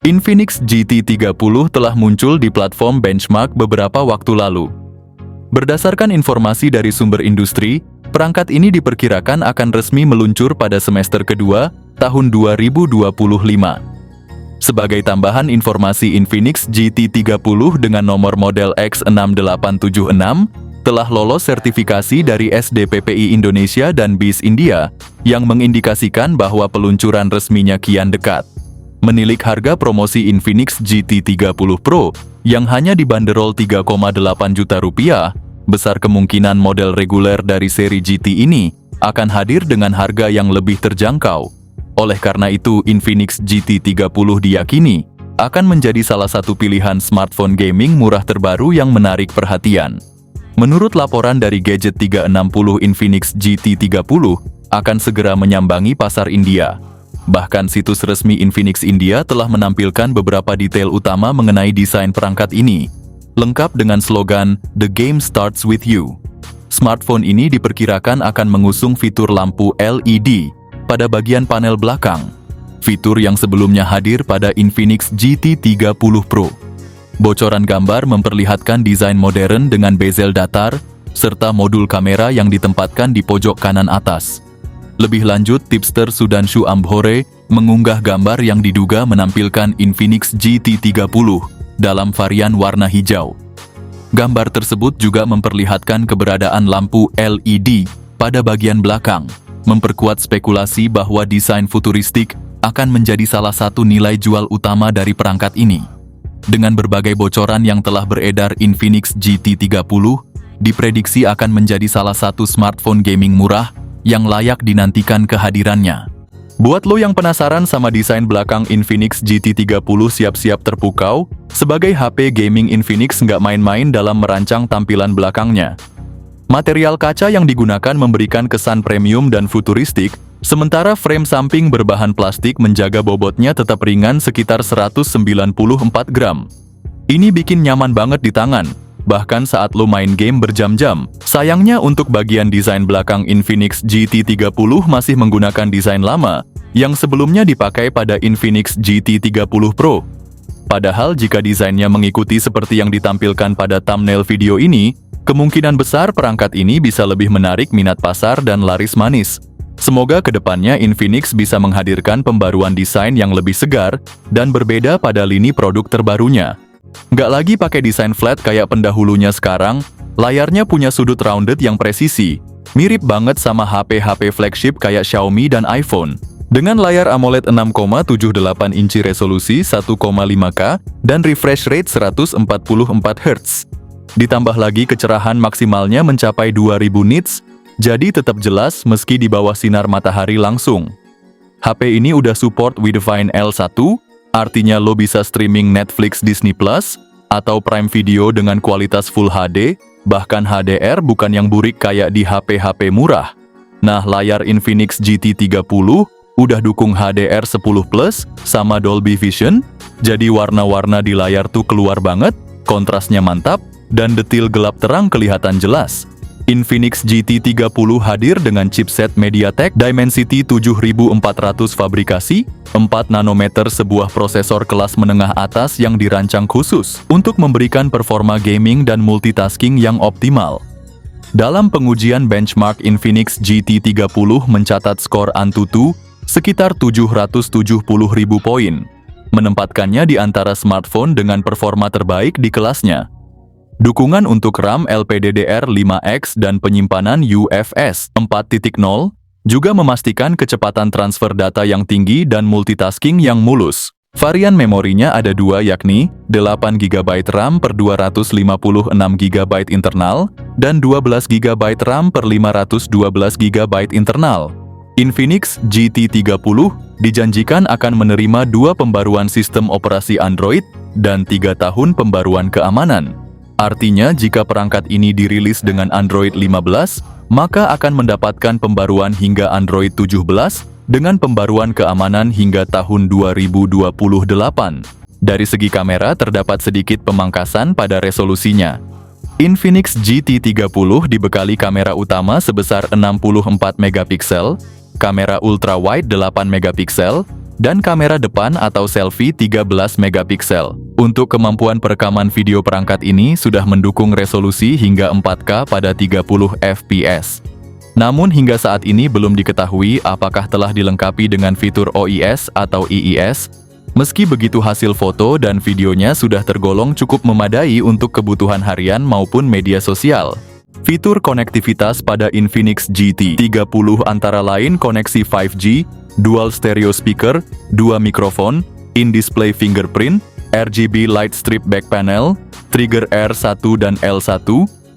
Infinix GT30 telah muncul di platform benchmark beberapa waktu lalu. Berdasarkan informasi dari sumber industri, perangkat ini diperkirakan akan resmi meluncur pada semester kedua tahun 2025. Sebagai tambahan informasi, Infinix GT30 dengan nomor model X6876 telah lolos sertifikasi dari SDPPI Indonesia dan BIS India yang mengindikasikan bahwa peluncuran resminya kian dekat. Menilik harga promosi Infinix GT30 Pro yang hanya dibanderol 3,8 juta rupiah, besar kemungkinan model reguler dari seri GT ini akan hadir dengan harga yang lebih terjangkau. Oleh karena itu, Infinix GT30 diyakini akan menjadi salah satu pilihan smartphone gaming murah terbaru yang menarik perhatian. Menurut laporan dari Gadget 360, Infinix GT30 akan segera menyambangi pasar India. Bahkan situs resmi Infinix India telah menampilkan beberapa detail utama mengenai desain perangkat ini, lengkap dengan slogan "The Game Starts With You". Smartphone ini diperkirakan akan mengusung fitur lampu LED pada bagian panel belakang, fitur yang sebelumnya hadir pada Infinix GT30 Pro. Bocoran gambar memperlihatkan desain modern dengan bezel datar, serta modul kamera yang ditempatkan di pojok kanan atas. Lebih lanjut, tipster Sudhanshu Ambhore mengunggah gambar yang diduga menampilkan Infinix GT30 dalam varian warna hijau. Gambar tersebut juga memperlihatkan keberadaan lampu LED pada bagian belakang, memperkuat spekulasi bahwa desain futuristik akan menjadi salah satu nilai jual utama dari perangkat ini. Dengan berbagai bocoran yang telah beredar, Infinix GT30 diprediksi akan menjadi salah satu smartphone gaming murah yang layak dinantikan kehadirannya. Buat lo yang penasaran sama desain belakang Infinix GT30, siap-siap terpukau. Sebagai HP gaming, Infinix nggak main-main dalam merancang tampilan belakangnya. Material kaca yang digunakan memberikan kesan premium dan futuristik, sementara frame samping berbahan plastik menjaga bobotnya tetap ringan sekitar 194 gram. Ini bikin nyaman banget di tangan, bahkan saat lo main game berjam-jam. Sayangnya untuk bagian desain belakang Infinix GT30 masih menggunakan desain lama yang sebelumnya dipakai pada Infinix GT30 Pro. Padahal jika desainnya mengikuti seperti yang ditampilkan pada thumbnail video ini, kemungkinan besar perangkat ini bisa lebih menarik minat pasar dan laris manis. Semoga kedepannya Infinix bisa menghadirkan pembaruan desain yang lebih segar dan berbeda pada lini produk terbarunya. Nggak lagi pakai desain flat kayak pendahulunya sekarang, layarnya punya sudut rounded yang presisi, mirip banget sama HP-HP flagship kayak Xiaomi dan iPhone. Dengan layar AMOLED 6,78 inci resolusi 1,5K dan refresh rate 144 Hz. Ditambah lagi kecerahan maksimalnya mencapai 2000 nits, jadi tetap jelas meski di bawah sinar matahari langsung. HP ini udah support Widevine L1, artinya lo bisa streaming Netflix, Disney Plus, atau Prime Video dengan kualitas Full HD, bahkan HDR bukan yang burik kayak di HP-HP murah. Nah, layar Infinix GT30 udah dukung HDR10 Plus sama Dolby Vision, jadi warna-warna di layar tuh keluar banget, kontrasnya mantap, dan detil gelap terang kelihatan jelas. Infinix GT30 hadir dengan chipset MediaTek Dimensity 7400 fabrikasi 4 nanometer, sebuah prosesor kelas menengah atas yang dirancang khusus untuk memberikan performa gaming dan multitasking yang optimal. Dalam pengujian benchmark, Infinix GT30 mencatat skor AnTuTu sekitar 770.000 poin, menempatkannya di antara smartphone dengan performa terbaik di kelasnya. Dukungan untuk RAM LPDDR5X dan penyimpanan UFS 4.0 juga memastikan kecepatan transfer data yang tinggi dan multitasking yang mulus. Varian memorinya ada dua, yakni 8GB RAM per 256GB internal dan 12GB RAM per 512GB internal. Infinix GT30 dijanjikan akan menerima 2 pembaruan sistem operasi Android dan 3 tahun pembaruan keamanan. Artinya, jika perangkat ini dirilis dengan Android 15, maka akan mendapatkan pembaruan hingga Android 17 dengan pembaruan keamanan hingga tahun 2028. Dari segi kamera, terdapat sedikit pemangkasan pada resolusinya. Infinix GT30 dibekali kamera utama sebesar 64 megapiksel, kamera ultrawide 8 megapiksel, dan kamera depan atau selfie 13 megapiksel. Untuk kemampuan perekaman video perangkat ini sudah mendukung resolusi hingga 4K pada 30 fps. Namun hingga saat ini belum diketahui apakah telah dilengkapi dengan fitur OIS atau IIS. Meski begitu, hasil foto dan videonya sudah tergolong cukup memadai untuk kebutuhan harian maupun media sosial. Fitur konektivitas pada Infinix GT30 antara lain koneksi 5G, dual stereo speaker, 2 mikrofon, in-display fingerprint, RGB light strip back panel, trigger R1 dan L1,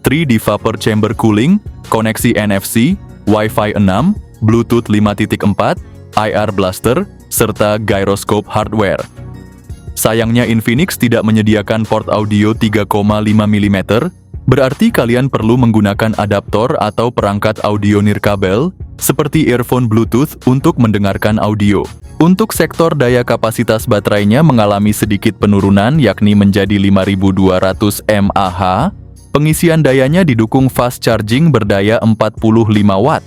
3D vapor chamber cooling, koneksi NFC, Wi-Fi 6, Bluetooth 5.4, IR blaster, serta gyroscope hardware. Sayangnya Infinix tidak menyediakan port audio 3,5 mm, berarti kalian perlu menggunakan adaptor atau perangkat audio nirkabel, seperti earphone Bluetooth untuk mendengarkan audio. Untuk sektor daya kapasitas baterainya mengalami sedikit penurunan yakni menjadi 5200 mAh, pengisian dayanya didukung fast charging berdaya 45 watt.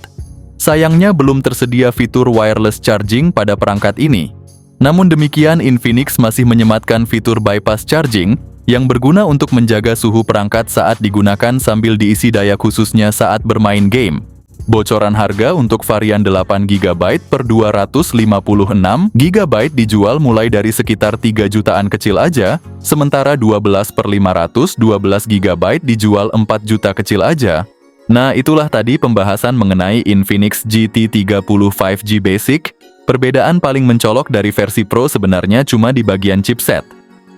Sayangnya belum tersedia fitur wireless charging pada perangkat ini. Namun demikian, Infinix masih menyematkan fitur bypass charging yang berguna untuk menjaga suhu perangkat saat digunakan sambil diisi daya khususnya saat bermain game. Bocoran harga untuk varian 8GB per 256GB dijual mulai dari sekitar 3 jutaan kecil aja, sementara 12 per 512GB dijual 4 juta kecil aja. Nah, itulah tadi pembahasan mengenai Infinix GT30 5G Basic. Perbedaan paling mencolok dari versi Pro sebenarnya cuma di bagian chipset.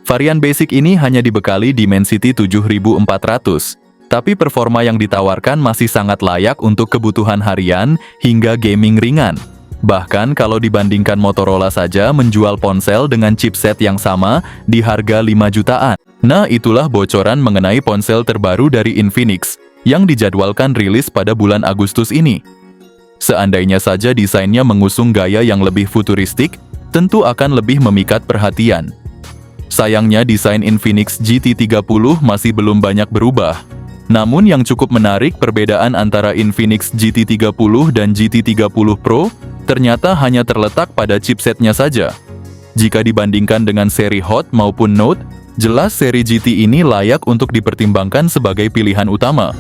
Varian Basic ini hanya dibekali Dimensity 7400, tapi performa yang ditawarkan masih sangat layak untuk kebutuhan harian hingga gaming ringan. Bahkan kalau dibandingkan Motorola saja menjual ponsel dengan chipset yang sama di harga 5 jutaan. Nah, itulah bocoran mengenai ponsel terbaru dari Infinix yang dijadwalkan rilis pada bulan Agustus ini. Seandainya saja desainnya mengusung gaya yang lebih futuristik, tentu akan lebih memikat perhatian. Sayangnya desain Infinix GT30 masih belum banyak berubah. Namun yang cukup menarik perbedaan antara Infinix GT30 dan GT30 Pro ternyata hanya terletak pada chipsetnya saja. Jika dibandingkan dengan seri Hot maupun Note, jelas seri GT ini layak untuk dipertimbangkan sebagai pilihan utama.